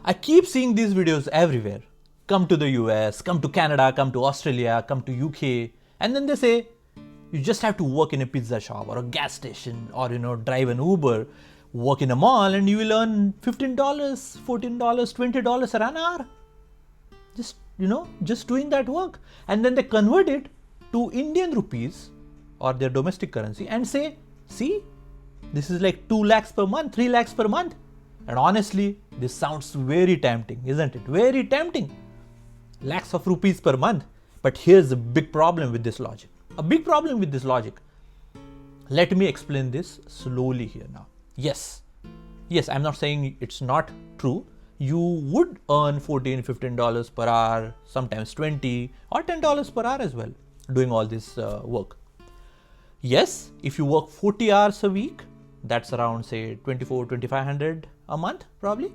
I keep seeing these videos everywhere. Come to the US, come to Canada, come to Australia, come to UK, and then they say you just have to work in a pizza shop or a gas station or drive an Uber, work in a mall and you will earn $15, $14, $20 an hour. Just doing that work. And then they convert it to Indian rupees or their domestic currency and say, see, this is like 2 lakhs per month, 3 lakhs per month. And honestly, this sounds very tempting, isn't it? Very tempting. Lakhs of rupees per month. But here's a big problem with this logic. A big problem with this logic. Let me explain this slowly here now. Yes, I'm not saying it's not true. You would earn $14, $15 per hour, sometimes $20 or $10 per hour as well, doing all this work. Yes, if you work 40 hours a week, that's around say 2,400-2,500 a month probably.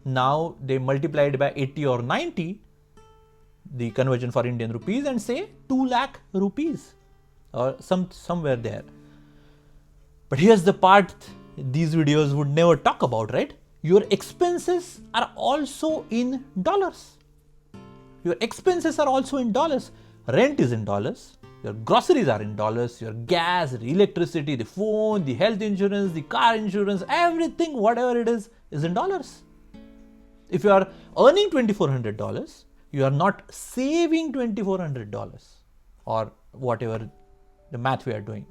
Now they multiply it by 80 or 90, the conversion for Indian rupees, and say 2 lakh rupees or somewhere there. But here's the part these videos would never talk about, right? Your expenses are also in dollars. Your expenses are also in dollars. Rent is in dollars. Your groceries are in dollars. Your gas, electricity, the phone, the health insurance, the car insurance, everything, whatever it is in dollars. If you are earning $2,400, you are not saving $2,400 or whatever the math we are doing.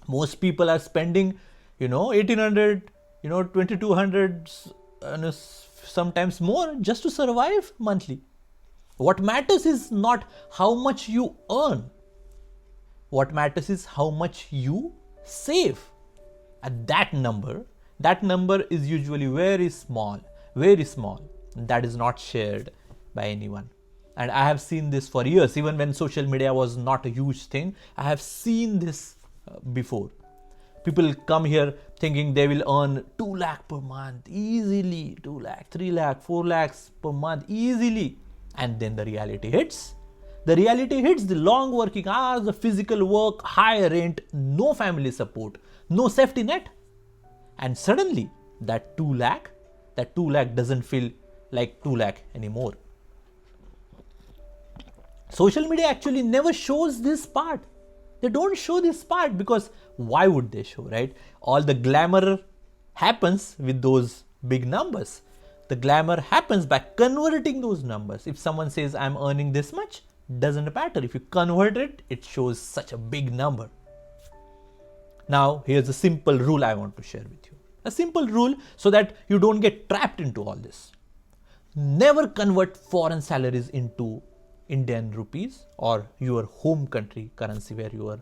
Most people are spending, $1,800, $2,200, sometimes more just to survive monthly. What matters is not how much you earn. What matters is how much you save. And that number is usually very small. That is not shared by anyone. And I have seen this for years, even when social media was not a huge thing. I have seen this before. People come here thinking they will earn 2 lakh per month easily, 2 lakh, 3 lakh, 4 lakhs per month easily. And then the reality hits. The reality hits the long working hours, the physical work, high rent, no family support, no safety net. And suddenly that 2 lakh doesn't feel like 2 lakh anymore. Social media actually never shows this part. They don't show this part because why would they show, right? All the glamour happens with those big numbers. The glamour happens by converting those numbers. If someone says I'm earning this much, doesn't matter. If you convert it, it shows such a big number. Now, here's a simple rule I want to share with you. A simple rule so that you don't get trapped into all this. Never convert foreign salaries into Indian rupees or your home country currency where you are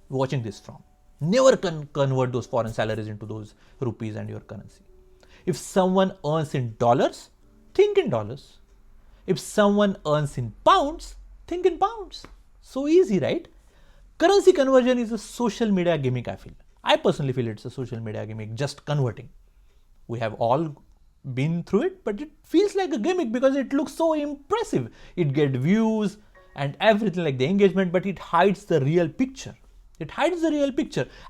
watching this from. Never convert those foreign salaries into those rupees and your currency. If someone earns in dollars, think in dollars. If someone earns in pounds, think in pounds. So easy, right? Currency conversion is a social media gimmick, I feel. I personally feel it's a social media gimmick, just converting. We have all been through it, but it feels like a gimmick because it looks so impressive. It gets views and everything like the engagement, but it hides the real picture.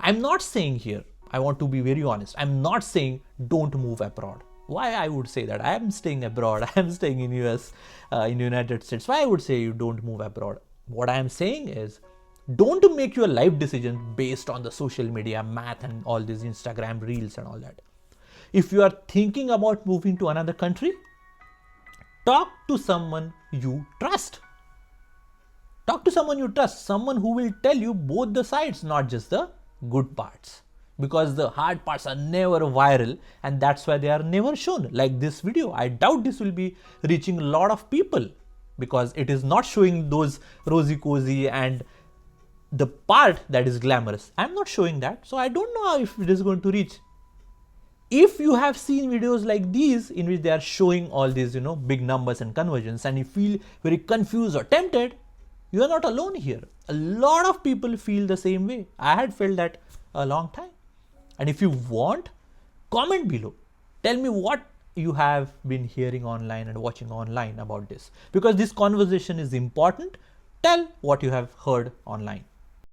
I'm not saying here, I want to be very honest, I'm not saying don't move abroad. Why I would say that? I am staying abroad, I am staying in US, in United States. Why I would say you don't move abroad? What I am saying is, don't make your life decision based on the social media math and all these Instagram reels and all that. If you are thinking about moving to another country, talk to someone you trust. Someone who will tell you both the sides, not just the good parts. Because the hard parts are never viral and that's why they are never shown. Like this video, I doubt this will be reaching a lot of people because it is not showing those rosy cozy and the part that is glamorous. I'm not showing that, so I don't know if it is going to reach. If you have seen videos like these in which they are showing all these, big numbers and conversions and you feel very confused or tempted, you are not alone here. A lot of people feel the same way. I had felt that a long time. And if you want, comment below. Tell me what you have been hearing online and watching online about this. Because this conversation is important. Tell what you have heard online.